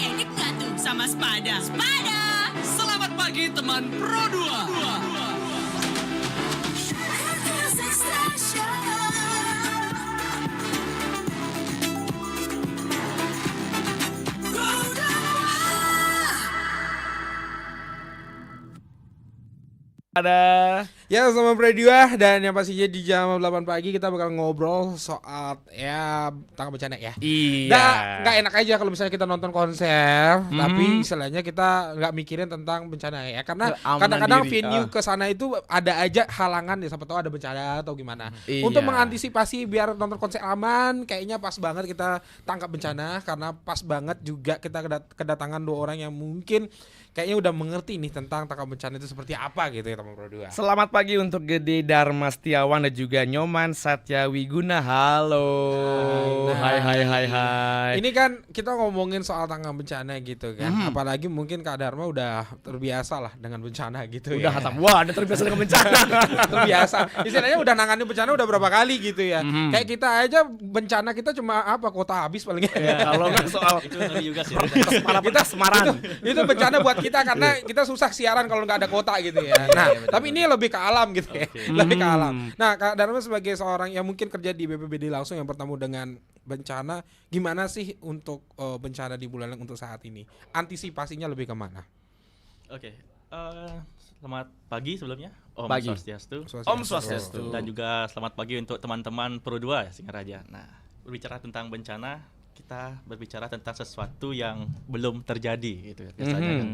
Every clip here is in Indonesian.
Edik nggak tuh sama Spada? Spada! Selamat pagi teman Pro 2. Ada Ya, sama Bradua dan yang pastinya di jam 8 pagi kita bakal ngobrol soal ya tangkap bencana ya. iya. Nggak enak aja kalau misalnya kita nonton konser, tapi istilahnya kita nggak mikirin tentang bencana ya. Karena Keamanan kadang-kadang diri. venue ke sana itu ada aja halangan ya, siapa tahu ada bencana atau gimana. Iya. Untuk mengantisipasi biar nonton konser aman, kayaknya pas banget kita tangkap bencana karena pas banget juga kita kedatangan dua orang yang mungkin kayaknya udah mengerti nih tentang tangkap bencana itu seperti apa gitu ya teman Bradua. Selamat pagi untuk Gede Dharma Setiawan dan juga Nyoman Satya Wiguna. Halo. Nah. Hai. Ini kan kita ngomongin soal tanggap bencana gitu kan. Apalagi mungkin Kak Dharma udah terbiasa lah dengan bencana gitu Udah ya. hatam. Wah, ada terbiasa dengan bencana. Terbiasa. Istilahnya udah nangani bencana udah berapa kali gitu ya. Kayak kita aja bencana kita cuma apa kota habis paling Ya, kalau nggak soal Itu ngeri juga sih. kita Semarang. itu bencana buat kita karena kita susah siaran kalau nggak ada kota gitu ya. Nah, tapi ini lebih ke alam gitu ya. Lebih ke alam. Nah, Kak Dharma sebagai seorang yang mungkin kerja di BPBD langsung yang bertemu dengan bencana, gimana sih untuk bencana di Buleleng untuk saat ini? Antisipasinya lebih kemana? Oke. Selamat pagi sebelumnya. Om Pagi. Swastiastu. Om Swastiastu. Dan juga selamat pagi untuk teman-teman Pro 2 ya, Singaraja. Nah, berbicara tentang bencana, kita berbicara tentang sesuatu yang belum terjadi gitu ya biasanya kan.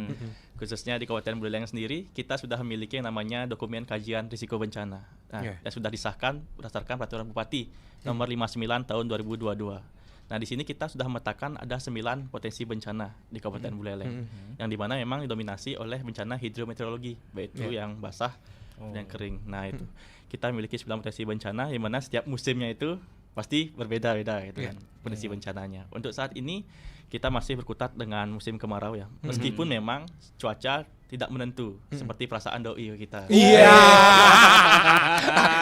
Khususnya di Kabupaten Buleleng sendiri, kita sudah memiliki yang namanya dokumen kajian risiko bencana. Nah, yang sudah disahkan berdasarkan peraturan Bupati nomor 59 tahun 2022. Nah, di sini kita sudah memetakan ada 9 potensi bencana di Kabupaten Buleleng, yang dimana memang didominasi oleh bencana hidrometeorologi, baik itu yang basah dan yang kering. Nah, itu kita memiliki 9 potensi bencana, di mana setiap musimnya itu pasti berbeda-beda gitu kan potensi bencananya. Untuk saat ini kita masih berkutat dengan musim kemarau ya, meskipun memang cuaca tidak menentu seperti perasaan doi kita. Iya.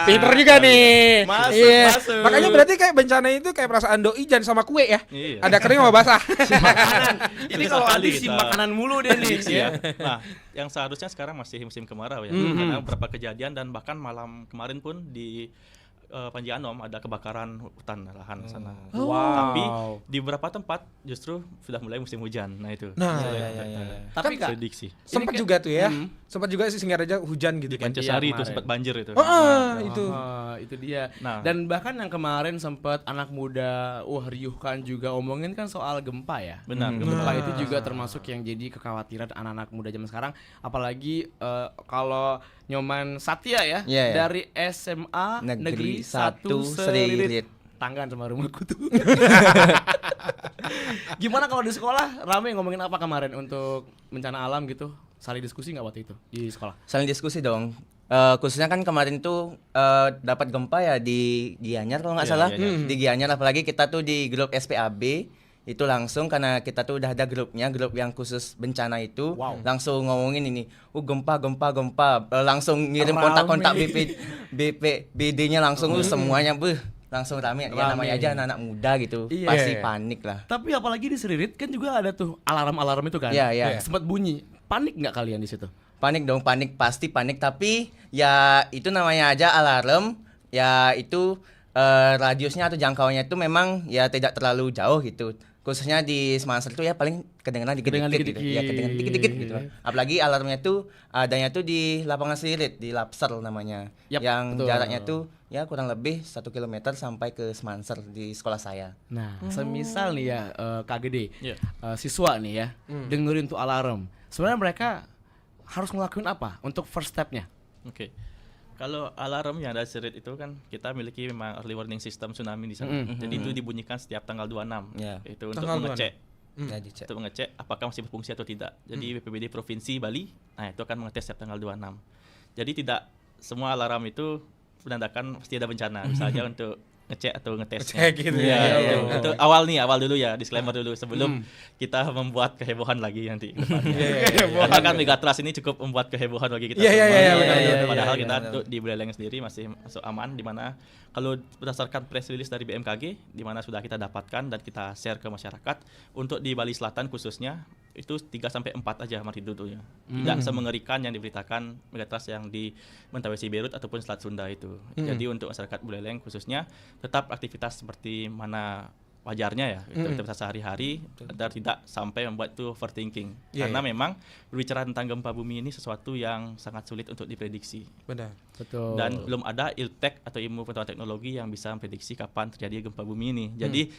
Pinter juga nih. Masuk. Makanya berarti kayak bencana itu kayak perasaan doi jangan sama kue ya. Iya. Ada kering sama basah. Ini kalau Susah Adi kali si kita. makanan mulu dia nih. Ya. Nah, yang seharusnya sekarang masih musim kemarau ya. Karena beberapa kejadian dan bahkan malam kemarin pun di Panji Anom ada kebakaran hutan lahan sana. Tapi di beberapa tempat justru sudah mulai musim hujan. Nah, itu. Tapi Kak, prediksi. Sempat juga tuh ya. Sempat juga sih Singaraja hujan gitu kan. Pancasari itu kemarin. sempat banjir itu. Itu. itu dia. Nah. Dan bahkan yang kemarin sempat anak muda riuh kan juga omongin kan soal gempa ya. Benar, Gempa itu juga termasuk yang jadi kekhawatiran anak-anak muda zaman sekarang, apalagi kalau Nyoman Satya ya, Iya, iya. dari SMA Negeri 1 1 Seririt. Seririt. Tanggan sama rumahku tuh. Gimana kalau di sekolah rame ngomongin apa kemarin untuk bencana alam gitu? Saling diskusi nggak waktu itu di sekolah? Saling diskusi dong. Khususnya kan kemarin tuh dapat gempa ya di Gianyar kalau nggak Iya, salah. Gianyar. Di Gianyar, apalagi kita tuh di grup SPAB itu langsung karena kita tuh udah ada grupnya, grup yang khusus bencana itu. Langsung ngomongin ini, gempa. Langsung ngirim Rame. kontak-kontak BPBD-nya langsung semuanya langsung rame. Ya namanya aja anak-anak muda gitu. Iya. Pasti Iya. panik lah. Tapi apalagi di Seririt kan juga ada tuh alarm-alarm itu kan. Iya, iya. Sempat bunyi. Panik nggak kalian di situ? Panik dong, pasti panik, tapi ya itu namanya aja alarm, ya itu radiusnya atau jangkauannya itu memang ya tidak terlalu jauh gitu. Khususnya di Semanser itu ya paling kedengeran dikit-dikit gitu. Ya kedengeran dikit-dikit gitu. Apalagi alarmnya tuh adanya tuh di lapangan Seririt, di Lapser namanya. Yap, yang betul. jaraknya tuh ya kurang lebih 1 kilometer sampai ke Semanser di sekolah saya. Nah, semisal nih ya KGD, Iya. siswa nih ya, dengerin tuh alarm. Sebenarnya mereka harus ngelakuin apa untuk first step-nya? Oke. Kalau alarm yang ada Serit itu kan kita miliki memang early warning system tsunami di sana. Jadi itu dibunyikan setiap tanggal 26. Ya. Itu untuk Tanggal mengecek Ya, dicek. untuk mengecek apakah masih berfungsi atau tidak. Jadi BPBD Provinsi Bali, nah itu akan mengetes setiap tanggal 26. Jadi tidak semua alarm itu menandakan pasti ada bencana. Misalnya untuk ngecek atau ngetesnya. Cek gitu Iya, ya. iya. Itu awal dulu ya, disclaimer dulu sebelum kita membuat kehebohan lagi nanti. Karena kan Megatrust ini cukup membuat kehebohan bagi kita. Iya, semua. benar. Padahal Iya, kita benar. tuh di Buleleng sendiri masih masuk aman, di mana kalau berdasarkan press release dari BMKG, di mana sudah kita dapatkan dan kita share ke masyarakat, untuk di Bali Selatan khususnya itu 3-4 aja magnitudonya. Tidak semengerikan yang diberitakan Megatrust yang di Mentawai Beirut ataupun Selat Sunda itu. Jadi untuk masyarakat Buleleng khususnya tetap aktivitas seperti mana wajarnya ya, itu aktivitas sehari-hari agar tidak sampai membuat itu overthinking. Karena memang berbicara tentang gempa bumi ini sesuatu yang sangat sulit untuk diprediksi. Benar. Betul. Dan belum ada iltek atau ilmu pengetahuan teknologi yang bisa memprediksi kapan terjadi gempa bumi ini. Jadi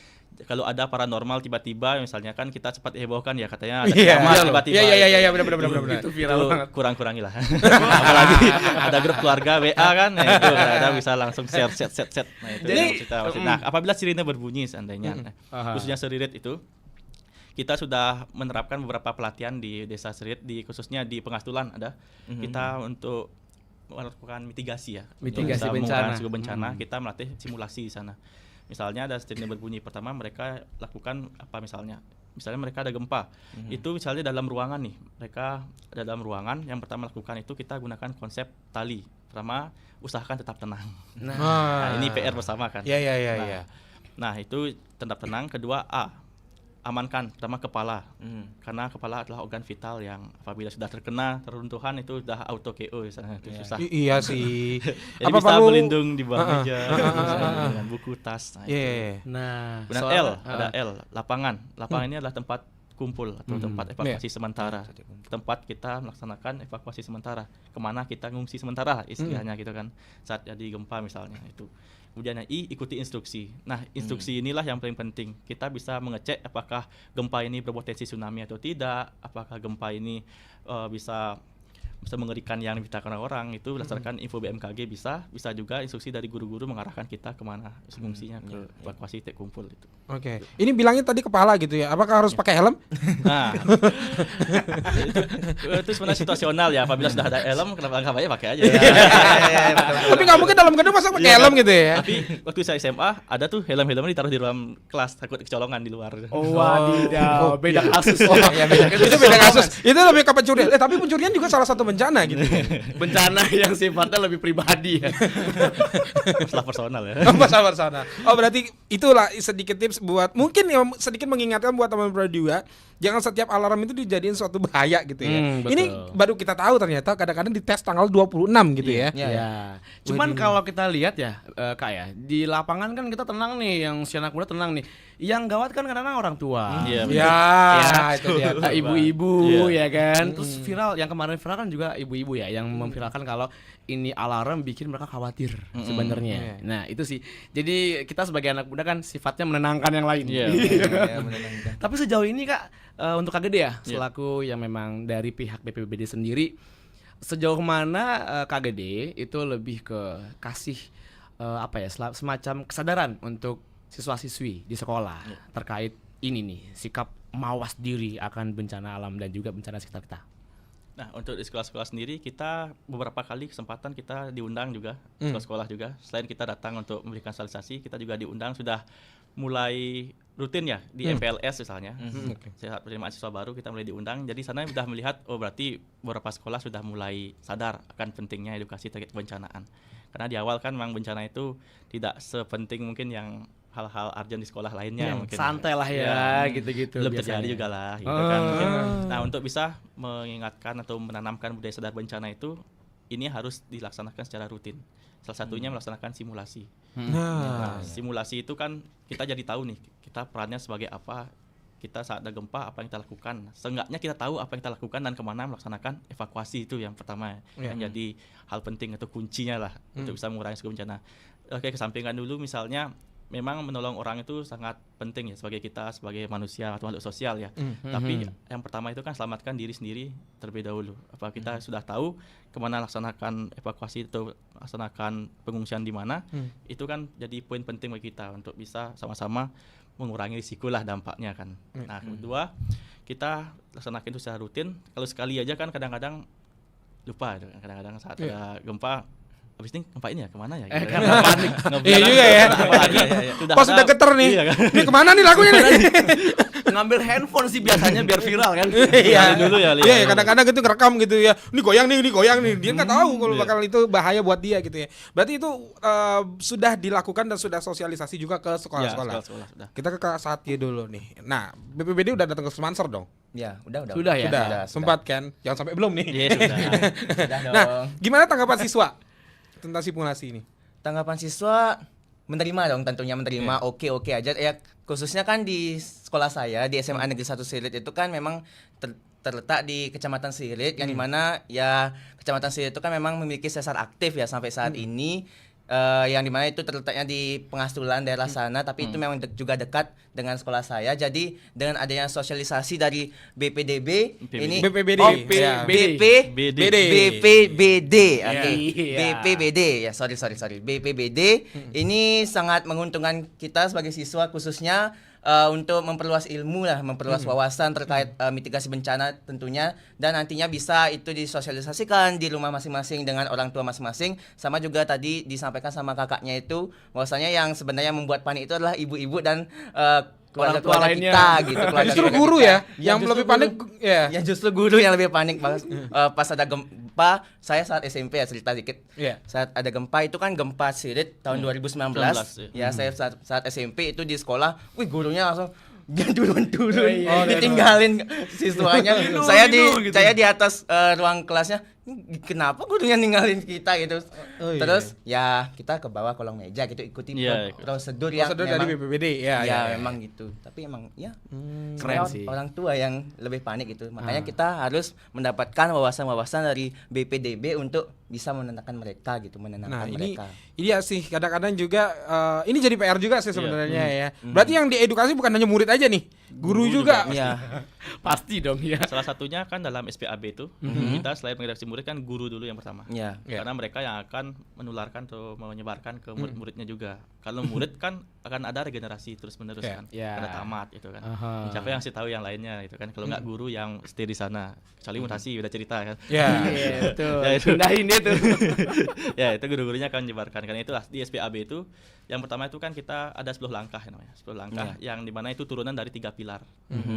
kalau ada paranormal tiba-tiba, misalnya kan kita cepat hebohkan ya, katanya ada kiamat tiba-tiba. Iya, benar. itu viral banget. Kurang-kurangilah. Apalagi ada grup keluarga WA kan, nah itu ada bisa langsung share set. Nah itu yang kita maksud. Nah, apabila sirine berbunyi seandainya, khususnya Seririt itu, kita sudah menerapkan beberapa pelatihan di Desa Seririt, khususnya di Pengastulan ada. Kita untuk melakukan mitigasi ya. Mitigasi Bisa bencana. mengurangi risiko bencana, kita melatih simulasi di sana. Misalnya ada sirine berbunyi pertama, mereka lakukan apa misalnya mereka ada gempa. Itu misalnya dalam ruangan nih. Mereka dalam ruangan, yang pertama lakukan itu kita gunakan konsep tali. Pertama, usahakan tetap tenang. Nah, ini PR bersama kan. Iya. Nah, itu tetap tenang. Kedua, amankan pertama kepala. Karena kepala adalah organ vital yang apabila sudah terkena reruntuhan itu sudah auto KO misalnya, itu susah. Iya sih. Jadi bisa berlindung di bawah meja dengan buku, tas. Nah, itu. Nah, Kemudian L, ada L, lapangan. Lapangan ini adalah tempat kumpul atau tempat evakuasi sementara. Tempat kita melaksanakan evakuasi sementara. Kemana kita ngungsi sementara istilahnya gitu kan. Saat jadi gempa misalnya itu. Kemudian I, ikuti instruksi. Nah, instruksi inilah yang paling penting. Kita bisa mengecek apakah gempa ini berpotensi tsunami atau tidak, apakah gempa ini bisa mengerikan yang diberitakan orang. Itu berdasarkan info BMKG bisa juga instruksi dari guru-guru mengarahkan kita kemana fungsinya ke evakuasi titik kumpul itu. Oke. Ini bilangnya tadi kepala gitu ya. Apakah harus pakai helm? Nah, itu sebenarnya situasional ya. Apabila sudah ada helm, kenapa nggak pakai aja? Tapi nggak mungkin dalam gedung masa pakai helm gitu ya. Tapi waktu saya SMA ada tuh helm-helmnya ditaruh di dalam kelas, takut kecolongan di luar. Wadidaw, beda kasus. Itu beda kasus. Itu lebih ke pencurian. Tapi pencurian juga salah satu bencana gitu. Bencana yang sifatnya lebih pribadi ya. Masalah personal ya. Masalah sana. Oh, berarti itulah sedikit tips buat mungkin ya, sedikit mengingatkan buat teman-teman juga, jangan setiap alarm itu dijadiin suatu bahaya gitu ya. Betul. Ini baru kita tahu ternyata kadang-kadang dites tanggal 26 gitu ya. Ya. Cuman kalau kita lihat ya, Kak ya, di lapangan kan kita tenang nih, yang si anak muda tenang nih. Yang gawat kan kadang-kadang orang tua. Iya. Ya, itu dia. Ibu-ibu ya kan. Terus viral, yang kemarin viral kan juga ibu-ibu ya yang memviralkan kalau ini alarm bikin mereka khawatir sebenarnya. Nah, itu sih. Jadi kita sebagai anak muda kan sifatnya menenangkan yang lain. Tapi sejauh ini Kak, untuk Kak Gede ya, selaku yang memang dari pihak BPBD sendiri, sejauh mana Kak Gede itu lebih ke kasih semacam kesadaran untuk siswa-siswi di sekolah terkait ini nih, sikap mawas diri akan bencana alam dan juga bencana sekitar kita. Nah, untuk di sekolah-sekolah sendiri kita beberapa kali kesempatan kita diundang juga, sekolah-sekolah juga. Selain kita datang untuk memberikan sosialisasi, kita juga diundang sudah mulai rutin ya di MPLS misalnya. Saat penerimaan siswa baru kita mulai diundang. Jadi sana sudah melihat berarti beberapa sekolah sudah mulai sadar akan pentingnya edukasi terkait kebencanaan. Karena di awal kan memang bencana itu tidak sepenting mungkin yang hal-hal urgent di sekolah lainnya mungkin. Santai lah ya, gitu-gitu. Belum biasanya terjadi juga lah gitu kan. Mungkin. Nah, untuk bisa mengingatkan atau menanamkan budaya sadar bencana itu, ini harus dilaksanakan secara rutin. Salah satunya melaksanakan simulasi. Nah, simulasi itu kan kita jadi tahu nih, kita perannya sebagai apa, kita saat ada gempa apa yang kita lakukan. Seenggaknya kita tahu apa yang kita lakukan dan kemana melaksanakan evakuasi, itu yang pertama yang jadi hal penting atau kuncinya lah untuk bisa mengurangi risiko bencana. Oke, kesampingkan dulu misalnya memang menolong orang itu sangat penting ya sebagai kita sebagai manusia atau makhluk sosial ya. Tapi yang pertama itu kan selamatkan diri sendiri terlebih dahulu. Apa kita sudah tahu kemana laksanakan evakuasi atau laksanakan pengungsian di mana, itu kan jadi poin penting bagi kita untuk bisa sama-sama mengurangi risiko lah dampaknya kan. Nah, kedua kita laksanakan itu secara rutin. Kalau sekali aja kan kadang-kadang lupa, kadang-kadang saat ada gempa abis ini ngapain ya, kemana ya? Karena panik. Iya juga ya. Pas udah geter nih. Iya kan? Ini kemana nih lagunya nih? Ngambil handphone sih biasanya biar viral kan. Iya dulu ya, Li. Iya, kadang-kadang gitu ngerekam gitu ya. Ini goyang nih. Dia nggak tahu kalau bakal itu bahaya buat dia gitu ya. Berarti itu sudah dilakukan dan sudah sosialisasi juga ke sekolah-sekolah. Sekolah sudah. Kita ke Kak Satya dulu nih. Nah, BPBD udah datang ke sponsor dong. Ya, udah. Sudah ya? Sudah. Sudah. Sempat kan? Jangan sampai belum nih. Iya sudah. Sudah dong. Nah, gimana tanggapan siswa tentang simulasi ini? Tanggapan siswa menerima dong, tentunya menerima, oke aja ya, khususnya kan di sekolah saya di SMA Negeri 1 Silit itu kan memang terletak di Kecamatan Silit yang dimana ya Kecamatan Silit itu kan memang memiliki sesar aktif ya sampai saat ini, yang dimana itu terletaknya di Pengastulan daerah sana, tapi itu memang juga dekat dengan sekolah saya. Jadi dengan adanya sosialisasi dari BPDB ini BPBD. Ya. BPBD, oke. Iya. BPBD ya, sorry. BPBD ini sangat menguntungkan kita sebagai siswa khususnya untuk memperluas ilmu lah, memperluas wawasan terkait mitigasi bencana tentunya, dan nantinya bisa itu disosialisasikan di rumah masing-masing dengan orang tua masing-masing. Sama juga tadi disampaikan sama kakaknya itu bahwasanya yang sebenarnya membuat panik itu adalah ibu-ibu dan keluarga-keluarga lainnya. kita gitu. Justru guru ya yang lebih panik ya. Ya justru guru yang lebih panik pas ada gempa. Saya saat SMP ya, cerita dikit. Iya. Saat ada gempa itu kan gempa Sirit tahun 2019. Ya saya saat SMP itu di sekolah, wih gurunya langsung dia turun ditinggalin siswanya. Saya di atas ruang kelasnya, kenapa gurunya ninggalin kita gitu. Terus ya kita ke bawah kolong meja gitu, ikuti prosedur yang Prosedur dari BPBD ya memang gitu. Tapi emang ya Keren sih. orang tua yang lebih panik gitu. Makanya kita harus mendapatkan wawasan-wawasan dari BPDB untuk bisa menenangkan mereka gitu, Nah, mereka. ini ya sih kadang-kadang juga ini jadi PR juga sih sebenarnya ya. Berarti yang diedukasi bukan hanya murid aja nih, guru juga. Iya. Pasti dong ya. Salah satunya kan dalam SPAB itu kita selain mengedaksi murid kan guru dulu yang pertama. Iya. Karena mereka yang akan menularkan atau menyebarkan ke murid-muridnya juga. Kalau murid kan akan ada regenerasi terus-menerus kan. Ada tamat gitu kan. Siapa yang sih tahu yang lainnya gitu kan. Kalau nggak guru yang stay di sana. Kecuali mutasi udah cerita kan. Ya. Iya, betul. Ya, itu. Pindahin dia tuh. Ya, itu guru-gurunya akan menyebarkan. Karena itulah di SPAB itu yang pertama itu kan kita ada 10 langkah namanya. 10 langkah yang dimana itu turunan dari 3 pilar.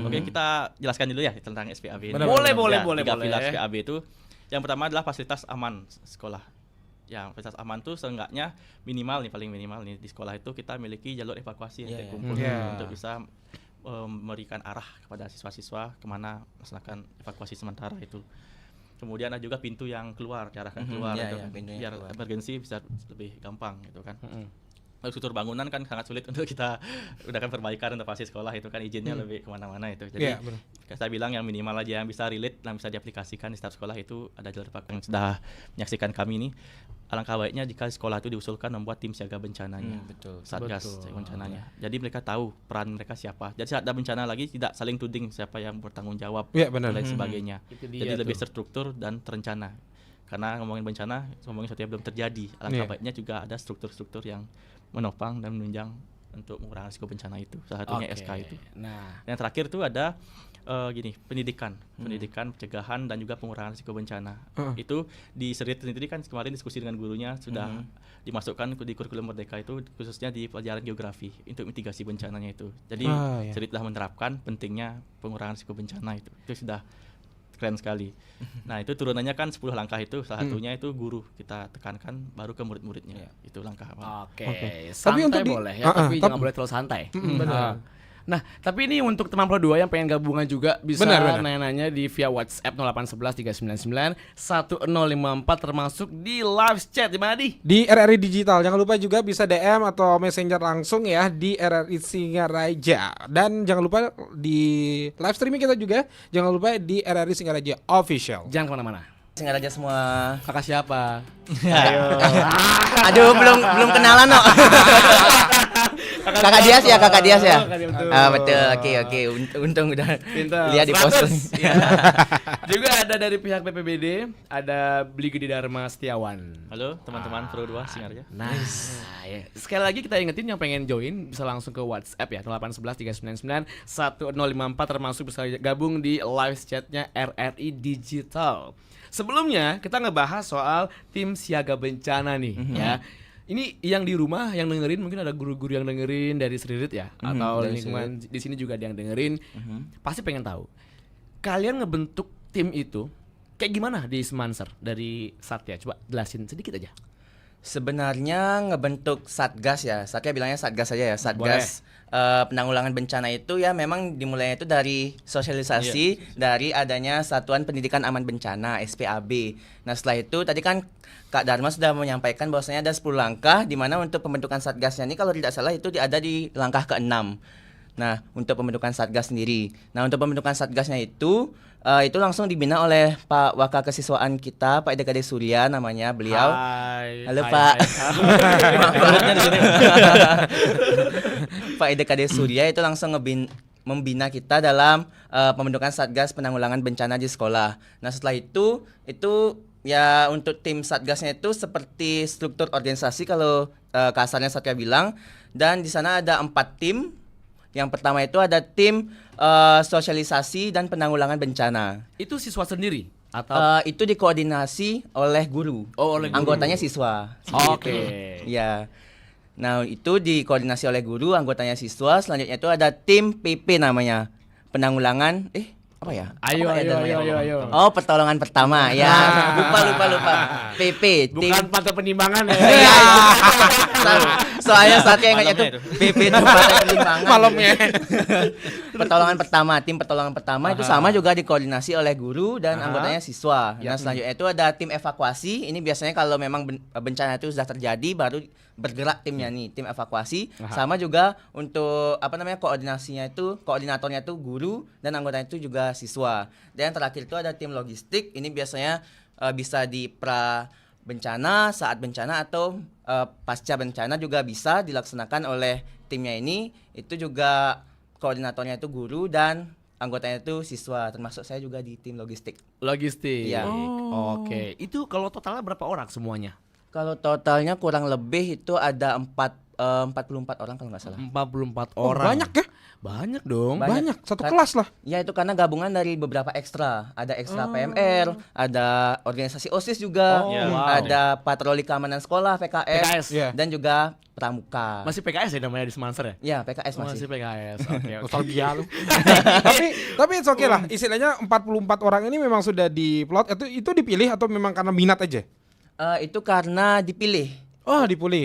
Oke, kita jelaskan dulu ya tentang SPAB ini. Boleh. 3 pilar SPAB itu. Yang pertama adalah fasilitas aman sekolah. Yang fasilitas aman tuh seenggaknya minimal nih, paling minimal nih di sekolah itu kita miliki jalur evakuasi yang terkumpul untuk bisa memberikan arah kepada siswa-siswa kemana melaksanakan evakuasi sementara itu. Kemudian ada juga pintu yang keluar, diarahkan keluar gitu kan. Biar emergensi bisa lebih gampang gitu kan. Struktur bangunan kan sangat sulit untuk kita udah kan perbaikan renovasi sekolah itu kan izinnya lebih kemana-mana itu. Jadi saya bilang yang minimal aja yang bisa relate dan bisa diaplikasikan di setiap sekolah itu ada jalur evakuasi yang sudah menyaksikan kami ini. Alangkah baiknya jika sekolah itu diusulkan membuat tim siaga bencananya, satgas bencananya. Jadi mereka tahu peran mereka siapa. Jadi saat ada bencana lagi tidak saling tuding siapa yang bertanggung jawab dan lain sebagainya. Jadi lebih terstruktur dan terencana. Karena ngomongin bencana, ngomongin sesuatu yang belum terjadi. Alangkah baiknya juga ada struktur-struktur yang menopang dan menunjang untuk mengurangi risiko bencana itu. Salah satunya SK itu. Nah, yang terakhir tuh ada pendidikan, pencegahan dan juga pengurangan risiko bencana. Itu di Serit sendiri kan kemarin diskusi dengan gurunya sudah dimasukkan di kurikulum Merdeka itu khususnya di pelajaran geografi untuk mitigasi bencananya itu. Jadi Serit telah menerapkan pentingnya pengurangan risiko bencana itu. Itu sudah keren sekali. Nah, itu turunannya kan 10 langkah itu, salah satunya itu guru kita tekankan baru ke murid-muridnya. Itu langkah awal. Oke. Tapi untuk boleh ya, tapi jangan boleh terlalu santai. Benar. Nah, tapi ini untuk teman Pro 2 yang pengen gabungan juga bisa nanya-nanya di via WhatsApp 0811 399 1054 termasuk di live chat di mana di RRI Digital. Jangan lupa juga bisa DM atau Messenger langsung ya di RRI Singaraja. Dan jangan lupa di live streaming kita juga jangan lupa di RRI Singaraja Official. Jangan kemana-mana. Singaraja semua. Kakak siapa? Aduh, belum kenalan no. Kakak Dias ya, Kakak Dias ya. Oh, Kak Dias, betul. Betul. Oke. Untung udah Pintar. lihat di 100. poster. Ya. Juga ada dari pihak BPBD, ada Bligidi Dharma Setiawan. Halo teman-teman Pro 2 Singarja. Nice. Ya. Sekali lagi kita ingetin yang pengen join bisa langsung ke WhatsApp ya 0811 399 1054 termasuk bisa gabung di live chatnya RRI Digital. Sebelumnya kita ngebahas soal tim siaga bencana nih ya. Ini yang di rumah yang dengerin mungkin ada guru-guru yang dengerin dari Sririt ya atau dari lingkungan di sini juga ada yang dengerin. Pasti pengen tahu. Kalian ngebentuk tim itu kayak gimana di Semanser dari Satya? Coba jelasin sedikit aja. Sebenarnya ngebentuk Satgas ya. Satya bilangnya Satgas saja ya. Satgas penanggulangan bencana itu ya memang dimulainya itu dari sosialisasi dari adanya Satuan Pendidikan Aman Bencana SPAB. Nah, setelah itu tadi kan Kak Dharma sudah menyampaikan bahwasanya ada 10 langkah di mana untuk pembentukan Satgasnya ini kalau tidak salah itu ada di langkah ke-6. Nah, untuk pembentukan Satgas sendiri. Nah, untuk pembentukan Satgasnya itu langsung dibina oleh Pak Wakil Kesiswaan kita, Pak Ede Kade Surya namanya beliau. Hai. Halo, Hai, Pak. hai. Pak Ede Kade Surya itu langsung membina kita dalam pembentukan Satgas Penanggulangan Bencana di sekolah. Nah, setelah itu ya untuk tim Satgasnya itu seperti struktur organisasi kalau kasarnya Satya bilang, dan di sana ada 4 tim. Yang pertama itu ada tim sosialisasi dan penanggulangan bencana. Itu siswa sendiri atau Itu dikoordinasi oleh guru. Oh, oleh guru. Anggotanya siswa. Oke. Ya. Nah, itu dikoordinasi oleh guru, anggotanya siswa. Selanjutnya itu ada tim PP namanya. Penanggulangan apa ya? Ayo, Apa ya ayo, namanya? ayo, ayo. Oh, pertolongan pertama. Ya, lupa. PP, tim. Bukan pantai penimbangan ya. Iya, itu. Soalnya Satya ingatnya tuh Malamnya itu. PP itu Pantai Penimbangan. Malamnya. Pertolongan pertama, tim pertolongan pertama itu sama juga dikoordinasi oleh guru dan anggotanya siswa. Nah, selanjutnya itu ada tim evakuasi. Ini biasanya kalau memang bencana itu sudah terjadi baru bergerak timnya nih, tim evakuasi. Sama juga untuk koordinatornya itu guru dan anggotanya itu juga siswa. Dan terakhir itu ada tim logistik. Ini biasanya bisa di pra bencana, saat bencana atau pasca bencana juga bisa dilaksanakan oleh timnya ini. Itu juga koordinatornya itu guru dan anggotanya itu siswa, termasuk saya juga di tim logistik. Logistik. Iya. Oke. Itu kalau totalnya berapa orang semuanya? Kalau totalnya kurang lebih itu ada 44 orang kalau nggak salah. 44 Oh, orang. banyak ya? Banyak dong. Banyak. Satu kelas lah. Ya itu karena gabungan dari beberapa ekstra. Ada ekstra PMR, ada organisasi OSIS juga, Oh, wow. ada patroli keamanan sekolah PKS, PKS. Iya. dan juga pramuka. Masih PKS ya namanya di Semanser ya? Ya PKS Masih masih. PKS. Oke, oke. Nostalgia lu. tapi it's okay lah. Istilahnya 44 orang ini memang sudah diplot. Itu dipilih atau memang karena minat aja? Itu karena dipilih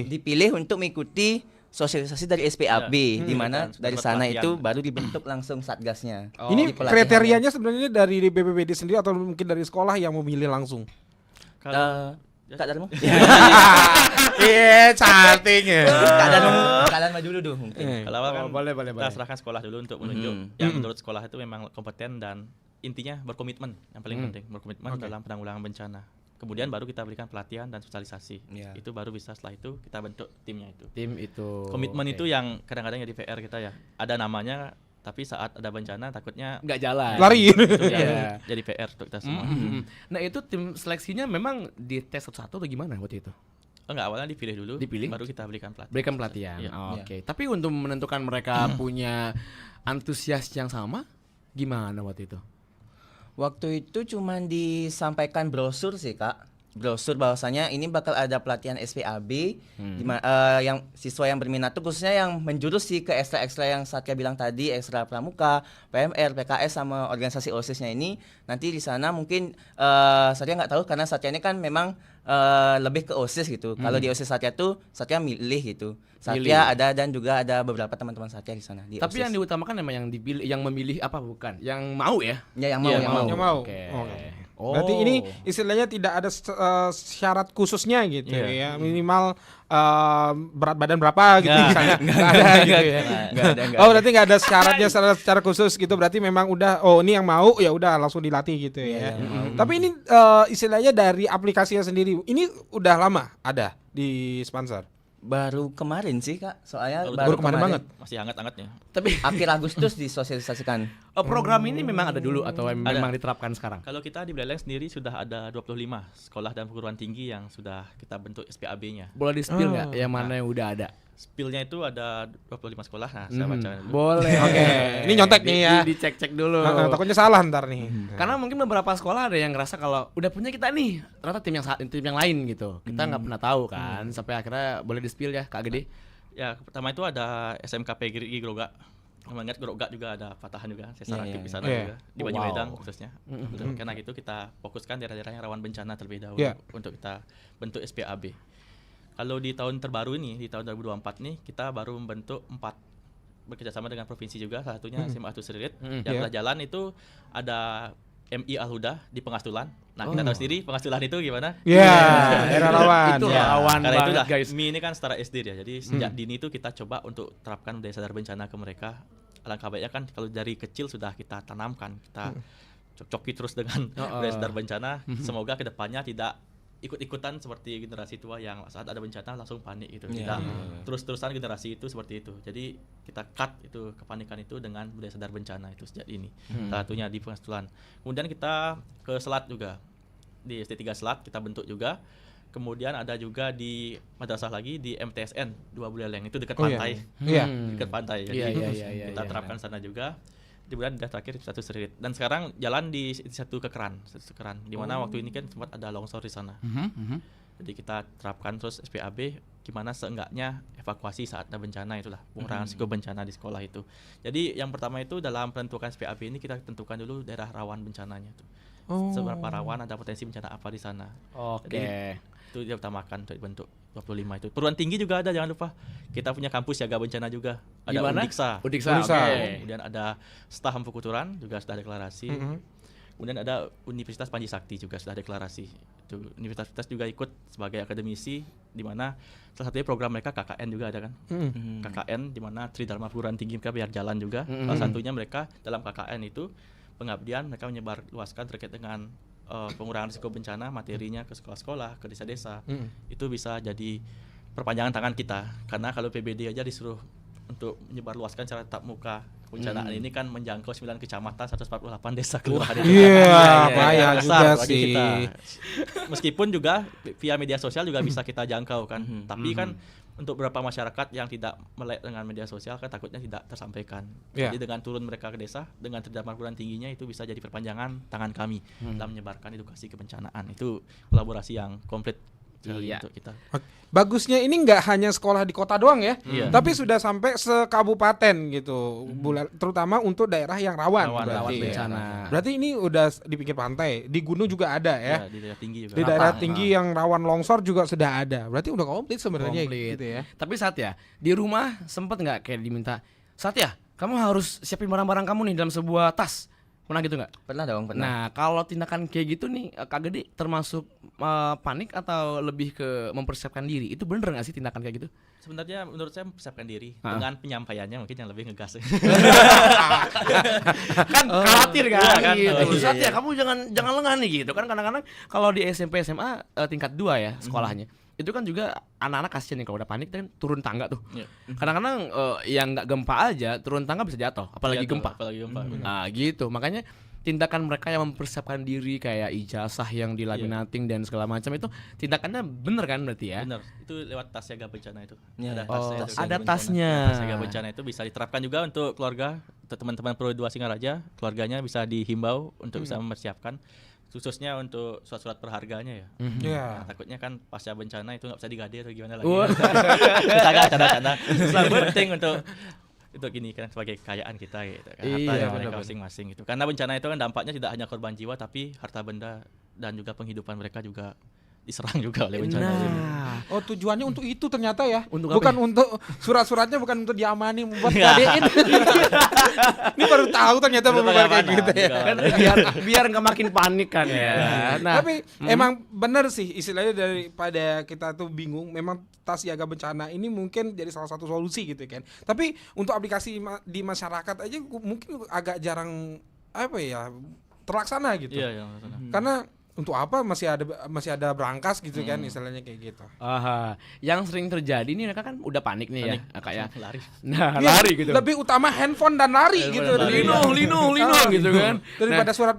Dipilih untuk mengikuti sosialisasi dari SPAB, di mana Dan dari dapat sana pelatihan. itu baru dibentuk langsung satgasnya. Ini Di pelatihan. kriterianya sebenarnya dari BPBD sendiri atau mungkin dari sekolah yang memilih langsung? Kalau Kak Darmo? Iya, cantik ya. Kak Darmo dulu dong mungkin. kalau awal kan boleh, kita serahkan sekolah dulu untuk menunjuk yang menurut sekolah itu memang kompeten dan intinya berkomitmen, yang paling penting berkomitmen dalam penanggulangan bencana. Kemudian baru kita berikan pelatihan dan sosialisasi. Iya. Itu baru bisa setelah itu kita bentuk timnya itu. Tim itu. Komitmen Oke. itu yang kadang-kadang jadi PR kita ya. Ada namanya tapi saat ada bencana takutnya nggak jalan. Lari. itu Iya. jadi PR untuk kita semua. Nah itu tim seleksinya memang dites satu-satu atau gimana waktu itu? Enggak, awalnya dipilih dulu, Dipilih? baru kita berikan pelatihan. Berikan pelatihan. Iya. Oke. Tapi untuk menentukan mereka punya antusias yang sama, gimana waktu itu? Waktu itu cuman disampaikan brosur sih Kak. Brosur bahwasanya ini bakal ada pelatihan SPAB yang siswa yang berminat tuh khususnya yang menjurus sih ke ekstra-ekstra yang Satya bilang tadi, ekstra pramuka, PMR, PKS sama organisasi OSIS-nya ini. Nanti di sana mungkin Satya nggak tahu karena Satya ini kan memang lebih ke OSIS gitu. Kalau di OSIS Satya tuh Satya milih gitu. Satya ada dan juga ada beberapa teman-teman Satya di sana di Tapi OSIS. yang diutamakan memang yang dipilih, yang memilih apa bukan? Yang mau ya? Ya, yang mau, Iya, yang mau. Yang mau. Oke. Oke. Oh. Berarti ini istilahnya tidak ada syarat khususnya gitu ya. Minimal berat badan berapa gitu misalnya. Nggak ada gitu ya. Nggak Oh, berarti nggak ada syaratnya secara khusus gitu. Berarti memang udah ini yang mau ya udah langsung dilatih gitu ya. Tapi ini istilahnya dari aplikasinya sendiri. Ini udah lama ada di sponsor. Baru kemarin sih Kak, soalnya Baru kemarin banget. Masih hangat-hangatnya. Tapi Akhir Agustus disosialisasikan. program ini memang ada dulu atau memang diterapkan sekarang? Kalau kita di Buleleng sendiri sudah ada 25 sekolah dan perguruan tinggi yang sudah kita bentuk SPAB-nya. Boleh di-spill nggak yang mana yang udah ada? Spill-nya itu ada 25 sekolah. Nah, saya baca dulu. Boleh. Oke, ini nyontek nih ya. Dicek-cek dulu. Takutnya salah ntar nih. Karena mungkin beberapa sekolah ada yang ngerasa kalau udah punya kita nih, ternyata tim yang lain gitu. Kita nggak pernah tahu kan, sampai akhirnya boleh di-spill ya Kak Gede. Ya, pertama itu ada SMKP Giri Groga. Mengingat Groga juga ada patahan juga, sesar aktif di sana juga di Banyumadang khususnya. Karena gitu kita fokuskan daerah-daerah yang rawan bencana terlebih dahulu untuk kita bentuk SPAB. Kalau di tahun terbaru ini, di tahun 2024 nih, kita baru membentuk 4 bekerjasama dengan provinsi juga, salah satunya SMA Atus Ririt. Yang sudah jalan itu ada MI Al-Huda di Pengastulan. Nah, kita tahu sendiri Pengastulan itu gimana? Daerah rawan. Itu Ya, rawan karena banget itulah, guys. MI ini kan setara SD ya. Jadi sejak dini itu kita coba untuk terapkan budaya sadar bencana ke mereka. Alangkah baiknya kan kalau dari kecil sudah kita tanamkan, kita cocoki terus dengan budaya sadar bencana. Semoga kedepannya tidak ikut-ikutan seperti generasi tua yang saat ada bencana langsung panik gitu. Tidak terus-terusan generasi itu seperti itu. Jadi kita cut itu kepanikan itu dengan budaya sadar bencana itu sejak ini. Salah satunya di Pengastulan. Kemudian kita ke Selat juga. Di SD3 Selat kita bentuk juga. Kemudian ada juga di madrasah lagi di MTSN 2 Buleleng itu dekat pantai. Dekat pantai. Jadi kita terapkan sana juga. Kemudian daerah terakhir satu Serit. Dan sekarang jalan di satu kekeran, di mana waktu ini kan sempat ada longsor di sana. Jadi kita terapkan terus SPAB gimana seenggaknya evakuasi saat ada bencana itulah, pengurangan risiko bencana di sekolah itu. Jadi yang pertama itu dalam penentukan SPAB ini kita tentukan dulu daerah rawan bencananya itu. Seberapa rawan, ada potensi bencana apa di sana. Jadi itu dia utamakan untuk bentuk 25 itu. Perguruan tinggi juga ada, jangan lupa. Kita punya kampus siaga bencana juga. Ada Undiksa. Kemudian ada Staham Pukuturan juga sudah deklarasi. Kemudian ada Universitas Panji Sakti juga sudah deklarasi. Itu universitas juga ikut sebagai akademisi, di mana salah satunya program mereka KKN juga ada kan. KKN di mana Tridharma Perguruan Tinggi mereka biar jalan juga. Salah satunya mereka dalam KKN itu pengabdian mereka menyebar luaskan terkait dengan pengurangan risiko bencana, materinya ke sekolah-sekolah, ke desa-desa. Itu bisa jadi perpanjangan tangan kita. Karena kalau PBD aja disuruh untuk menyebar luaskan secara tatap muka, bencanaan ini kan menjangkau 9 kecamatan, 148 desa kelurahan. Bahaya juga sih. Meskipun juga via media sosial juga bisa kita jangkau kan. Tapi kan untuk beberapa masyarakat yang tidak melek dengan media sosial kan takutnya tidak tersampaikan. Jadi dengan turun mereka ke desa, dengan Tridharma perguruan tingginya itu bisa jadi perpanjangan tangan kami dalam menyebarkan edukasi kebencanaan. Itu kolaborasi yang komplit untuk kita. Bagusnya ini nggak hanya sekolah di kota doang ya, tapi sudah sampai sekabupaten gitu, terutama untuk daerah yang rawan bencana. Berarti ini udah di pinggir pantai, di gunung juga ada ya, Di daerah tinggi juga. di daerah tinggi yang rawan longsor juga sudah ada. Berarti udah komplit sebenarnya gitu ya. Tapi saat ya di rumah sempet nggak kayak diminta, saat ya kamu harus siapin barang-barang kamu nih dalam sebuah tas. Pernah gitu nggak? Pernah dong, pernah. Nah, kalau tindakan kayak gitu nih, Kak Gede termasuk panik atau lebih ke mempersiapkan diri? Itu bener nggak sih tindakan kayak gitu? Sebenarnya menurut saya mempersiapkan diri dengan penyampaiannya mungkin yang lebih ngegas. Kan khawatir kan, kan? gitu. Iya, Saat ya kamu jangan lengah nih gitu kan. Kadang-kadang kalau di SMP SMA tingkat 2 ya sekolahnya. Itu kan juga anak-anak kasihan nih kalau udah panik kan turun tangga tuh. Kadang-kadang yang nggak gempa aja turun tangga bisa jatuh, apalagi gempa. Nah gitu, makanya tindakan mereka yang mempersiapkan diri kayak ijazah yang dilaminating dan segala macam itu tindakannya bener kan berarti ya? Bener, itu lewat tas siaga bencana itu. Ada tasnya. Tas siaga bencana itu bisa diterapkan juga untuk keluarga, untuk teman-teman Pro 2 Singaraja, keluarganya bisa dihimbau untuk bisa mempersiapkan. Khususnya untuk surat-surat berharganya ya. Nah, takutnya kan pasca bencana itu nggak bisa digade atau gimana lagi. Canda. Selalu penting untuk gini kan sebagai kekayaan kita gitu kan. Harta yang mereka masing-masing gitu. Karena bencana itu kan dampaknya tidak hanya korban jiwa tapi harta benda dan juga penghidupan mereka juga diserang juga oleh bencana ini. Oh, tujuannya untuk itu ternyata ya. Untuk bukan untuk surat-suratnya bukan untuk diamani membuat gadein. Ini baru tahu ternyata membuat kayak gitu ya. Kan biar nggak makin panik kan ya. Nah, tapi emang benar sih istilahnya daripada kita tuh bingung, memang tas siaga bencana ini mungkin jadi salah satu solusi gitu kan. Tapi untuk aplikasi di masyarakat aja mungkin agak jarang terlaksana gitu. Iya. Karena untuk apa masih ada berangkas gitu kan istilahnya kayak gitu. Aha, yang sering terjadi nih mereka kan udah panik nih ya, Kak ya. Lari. Nah, Iya, lari gitu. Lebih utama handphone dan lari gitu. Lino gitu kan. Daripada surat